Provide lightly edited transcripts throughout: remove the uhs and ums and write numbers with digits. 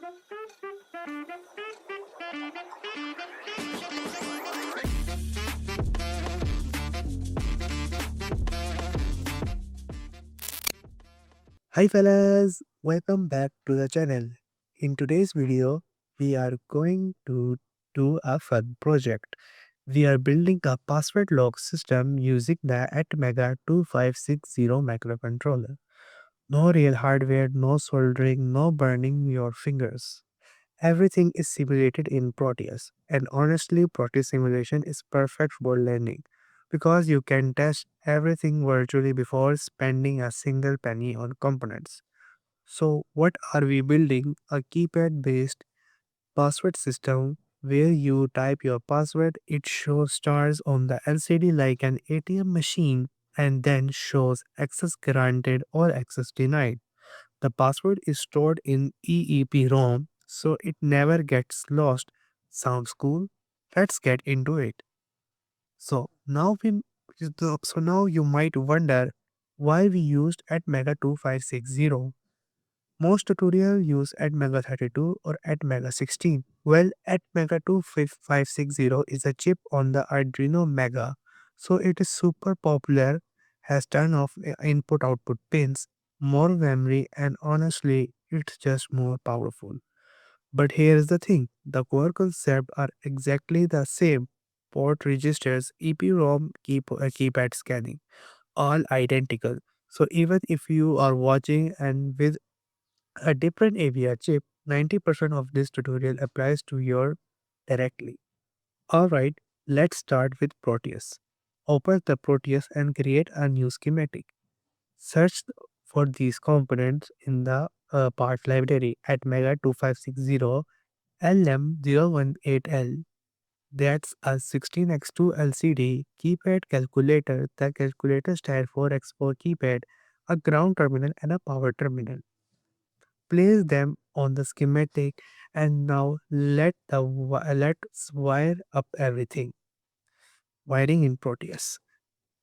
Hi fellas, welcome back to the channel. In today's video, we are going to do a fun project. We are building a password lock system using the Atmega 2560 microcontroller. No real hardware, no soldering, no burning your fingers. Everything is simulated in Proteus, and honestly, Proteus simulation is perfect for learning because you can test everything virtually before spending a single penny on components. So, what are we building? A keypad based password system where you type your password, it shows stars on the LCD like an ATM machine, and then shows access granted or access denied. The password is stored in EEPROM so it never gets lost. Sounds cool? Let's get into it. So now we so now you might wonder why we used Atmega 2560. Most tutorials use Atmega 32 or Atmega 16. Well, Atmega 2560 is a chip on the Arduino Mega, so it is super popular, has ton of input output pins, more memory, and honestly, it's just more powerful. But here's the thing, the core concept are exactly the same. Port registers, EPROM, keypad scanning, all identical. So even if you are watching and with a different AVR chip, 90% of this tutorial applies to your directly. Alright, let's start with Proteus. Open the Proteus and create a new schematic. Search for these components in the part library at Mega 2560 LM018L. That's a 16x2 LCD keypad calculator. The calculator stands for X4 keypad, a ground terminal, and a power terminal. Place them on the schematic, and now let's wire up everything. Wiring in Proteus.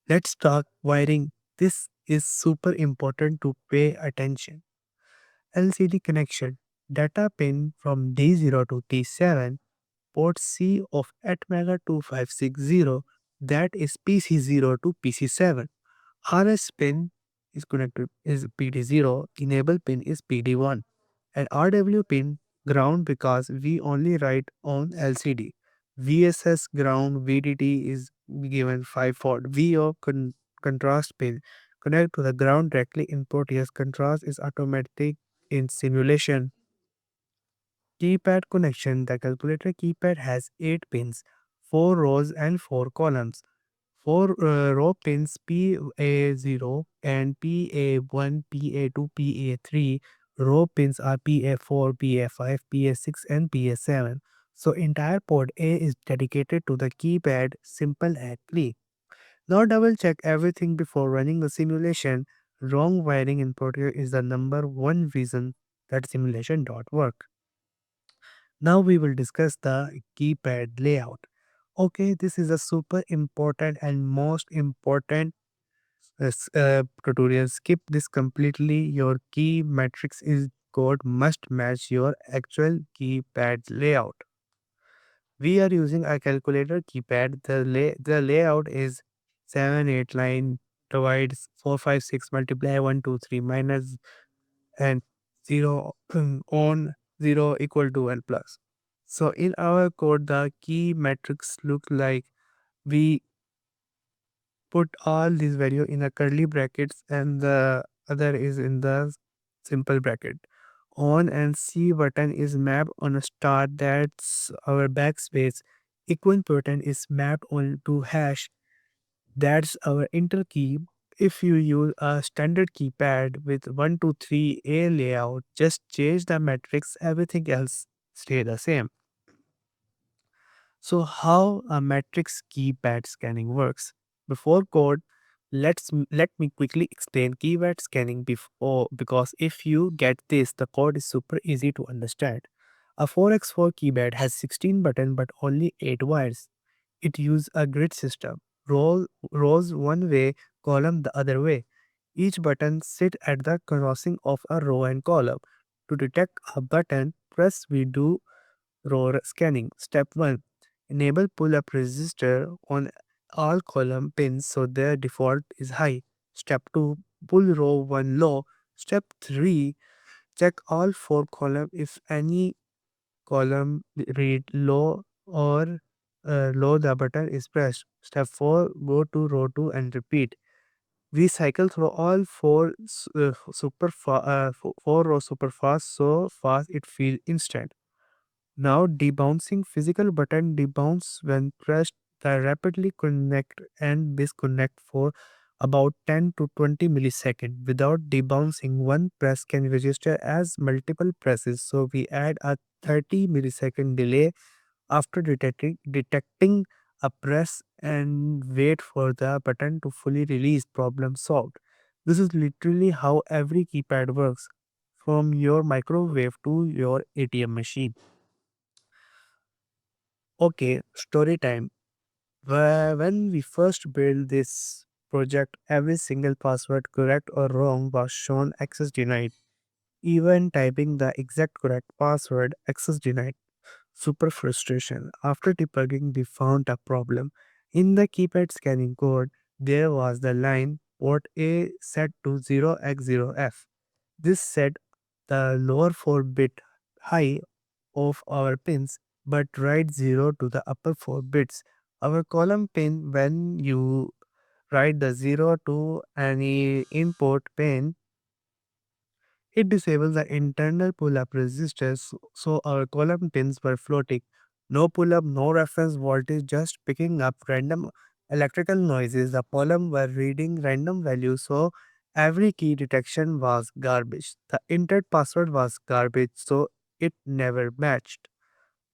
Let's talk wiring. This is super important to pay attention. LCD connection. Data pin from D0 to T7. Port C of Atmega 2560, that is PC0 to PC7. RS pin is connected is PD0, enable pin is PD1, and RW pin ground because we only write on LCD. VSS ground VDD is given 5 volt. VO contrast pin connect to the ground directly in Proteus. Contrast is automatic in simulation. Keypad connection. The calculator keypad has 8 pins, 4 rows and 4 columns. 4 row pins PA0 and PA1, PA2, PA3. Row pins are PA4, PA5, PA6 and PA7. So entire port A is dedicated to the keypad, simple and clean. Now double check everything before running the simulation. Wrong wiring in Proteus is the number one reason that simulation don't work. Now we will discuss the keypad layout. Okay, this is a super important and most important tutorial. Skip this completely. Your key matrix is code must match your actual keypad layout. We are using a calculator keypad. The layout is 7 8 line divides 4 5 6 multiply 1 2 3 minus and 0 on 0 equal to 1 plus. So in our code, the key matrix look like we put all these value in a curly brackets and the other is in the simple bracket. On and C button is mapped on a star, that's our backspace. Equal button is mapped on to hash, that's our enter key. If you use a standard keypad with 1 2 3 A layout, just change the matrix, everything else stay the same. So how a matrix keypad scanning works. Before code, let me quickly explain keyword scanning before, because if you get this, the code is super easy to understand. A 4x4 keypad has 16 buttons but only 8 wires. It uses a grid system. Rows one way, column the other way. Each button sit at the crossing of a row and column. To detect a button, press, we do row scanning. Step 1. Enable pull-up resistor on all column pins so their default is high. Step 2. Pull row 1 low. Step 3. Check all 4 column if any column read low or low the button is pressed. Step 4. Go to row 2 and repeat. We cycle through all four rows super fast, so fast it feels instant. Now debouncing physical button debounce when pressed. They rapidly connect and disconnect for about 10 to 20 milliseconds. Without debouncing, one press can register as multiple presses. So we add a 30 millisecond delay after detecting a press and wait for the button to fully release. Problem solved. This is literally how every keypad works, from your microwave to your ATM machine. Okay, story time. When we first built this project, every single password, correct or wrong, was shown access denied. Even typing the exact correct password, access denied. Super frustration. After debugging, we found a problem. In the keypad scanning code, there was the line port A set to 0x0F. This set the lower 4-bit high of our pins, but write 0 to the upper 4 bits. Our column pin, when you write the 0 to any input pin, it disables the internal pull-up resistors, so our column pins were floating. No pull-up, no reference voltage, just picking up random electrical noises. The column were reading random values, so every key detection was garbage. The entered password was garbage, so it never matched.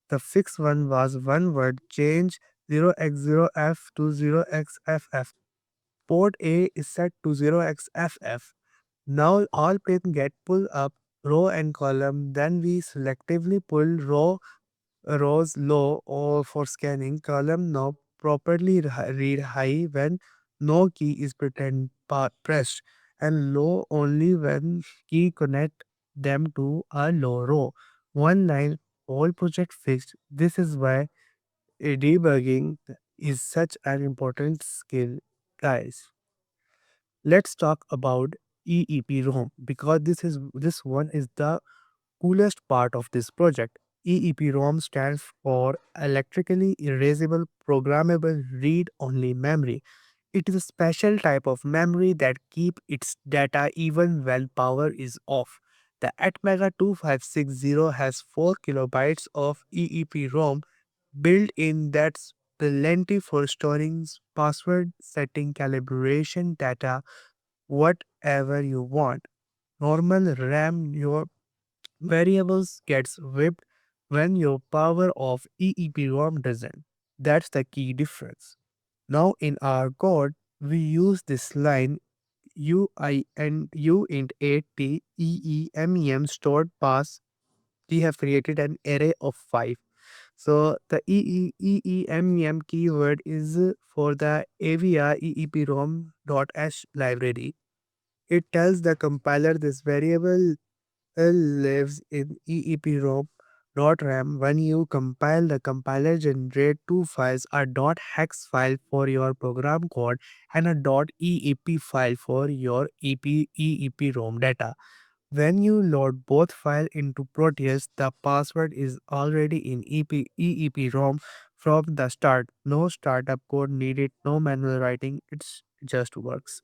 The fixed one was one word change 0x0f to 0xff. Port A is set to 0xff. Now all pins get pulled up row and column. Then we selectively pull rows low or for scanning. Column now properly read high when no key is pressed, and low only when key connect them to a low row. One line, whole project fixed. This is why debugging is such an important skill, guys. Let's talk about EEPROM, because this one is the coolest part of this project. EEPROM stands for Electrically Erasable Programmable Read-Only Memory. It is a special type of memory that keep its data even when power is off. The Atmega 2560 has 4 kilobytes of EEPROM built in. That's plenty for storing password setting calibration data whatever you want. Normal RAM, your variables gets whipped when your power of EEPROM doesn't. That's the key difference. Now in our code, we use this line UI and U int 8t EEMEM stored pass. We have created an array of 5. So the EEMEM keyword is for the AVR EEPROM.h library. It tells the compiler this variable lives in EEPROM.RAM. When you compile, the compiler generate two files, a .hex file for your program code and a .eep file for your EEPROM data. When you load both files into Proteus, the password is already in EEPROM from the start. No startup code needed, no manual writing, it just works.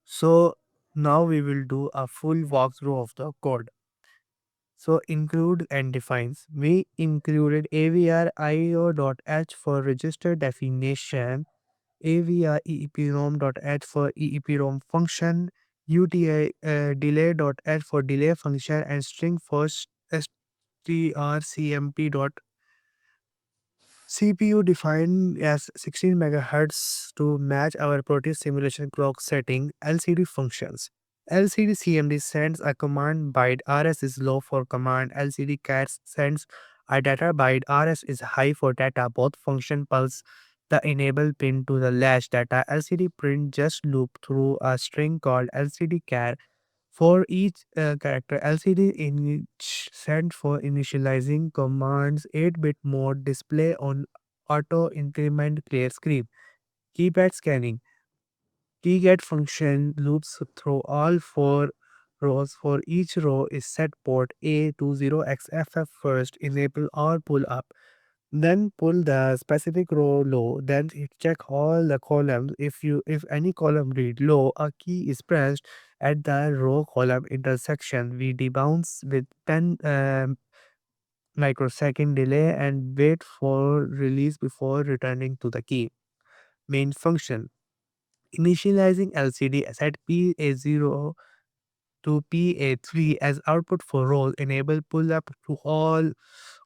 So now we will do a full walkthrough of the code. So include and defines. We included AVR for register definition, AVR for EEPROM function, UTI delay.h for delay function, and string for strcmp. CPU defined as 16 MHz to match our Proteus simulation clock setting. LCD functions. LCD CMD sends a command byte. RS is low for command. LCD cat sends a data byte. RS is high for data. Both function pulse the enable pin to the latch data. LCD print just loop through a string called LCD char. For each character, LCD send for initializing commands 8-bit mode display on auto increment clear screen. Keypad scanning. Keyget function loops through all four rows. For each row is set port A20XFF first, enable or pull up. Then pull the specific row low. Then it check all the columns. If any column read low, a key is pressed at the row column intersection. We debounce with 10 microsecond delay and wait for release before returning to the key. Main function. Initializing LCD set PA0 to PA3 as output for roll enable pull up to all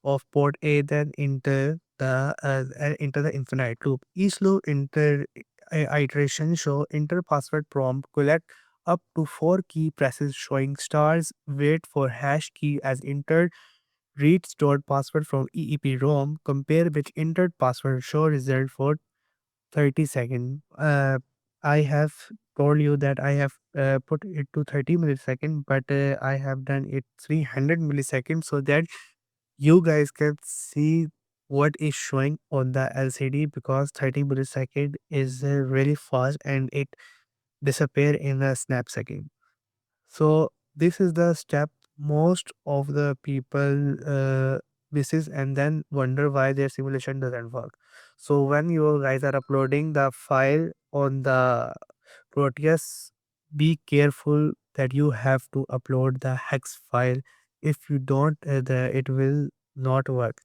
of port A, then enter the infinite loop. Each loop iteration show enter password prompt, collect up to 4 key presses showing stars, wait for hash key as entered, read stored password from EEPROM, compare which entered password, show result for 30 seconds. I have told you that I have put it to 30 milliseconds, but I have done it 300 milliseconds so that you guys can see what is showing on the LCD, because 30 millisecond is really fast and it disappear in a snap second. So this is the step most of the people misses and then wonder why their simulation doesn't work. So when you guys are uploading the file on the Proteus, be careful that you have to upload the hex file. If you don't, it will not work.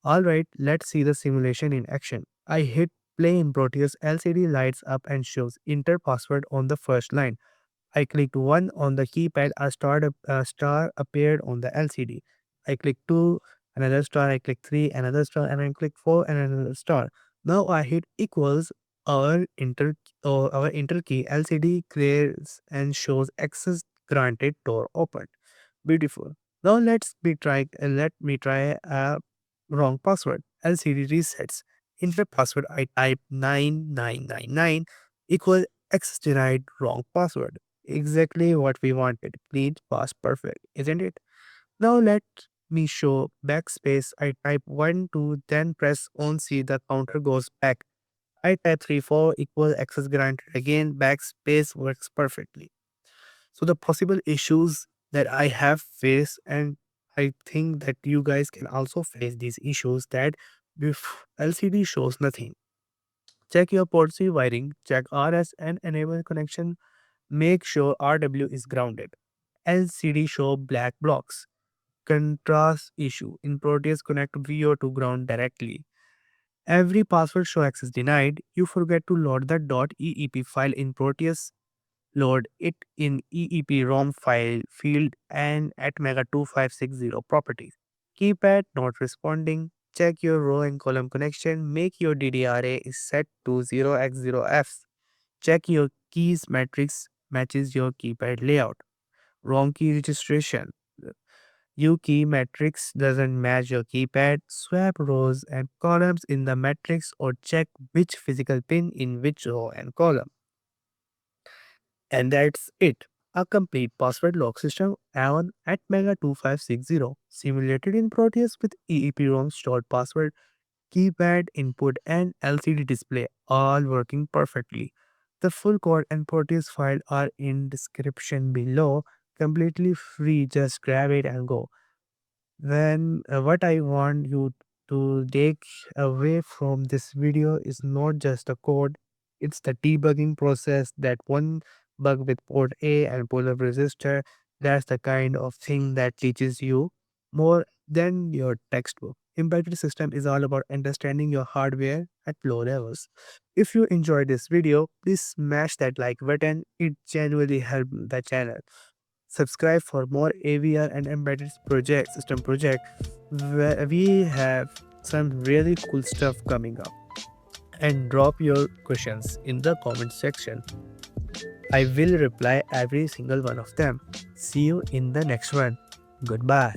Alright, let's see the simulation in action. I hit play in Proteus. LCD lights up and shows enter password on the first line. I clicked 1 on the keypad, a star appeared on the LCD. I clicked 2, another star, I clicked 3, another star, and I clicked 4, and another star. Now I hit equals our enter key. LCD clears and shows access granted, door opened. Beautiful. Now let me try a wrong password. LCD resets. Enter password. I type 9999 equal access denied, wrong password. Exactly what we wanted. Clean, fast, perfect, isn't it? Now let me show backspace. I type 1, 2, then press on C. The counter goes back. I type 3, 4 equal access granted. Again, backspace works perfectly. So the possible issues that I have faced, and I think that you guys can also face these issues, that if LCD shows nothing, check your port C wiring, check RS and enable connection, make sure RW is grounded. LCD show black blocks. Contrast issue. In Proteus, connect VO to ground directly. Every password show access denied. You forget to load the .eep file in Proteus. Load it in EEPROM file field and at Mega2560 properties. Keypad not responding. Check your row and column connection. Make your DDRA is set to 0x0f. Check your keys matrix matches your keypad layout. Wrong key registration. Your key matrix doesn't match your keypad. Swap rows and columns in the matrix or check which physical pin in which row and column. And that's it. A complete password lock system on at Mega 2560, simulated in Proteus with EEPROM stored password, keypad input, and LCD display, all working perfectly. The full code and Proteus file are in description below, completely free. Just grab it and go. Then, what I want you to take away from this video is not just the code, it's the debugging process. That one bug with port A and pull-up resistor, that's the kind of thing that teaches you more than your textbook. Embedded system is all about understanding your hardware at low levels. If you enjoyed this video, please smash that like button. It genuinely helped the channel. Subscribe for more AVR and embedded system project, where we have some really cool stuff coming up. And drop your questions in the comment section. I will reply every single one of them. See you in the next one. Goodbye.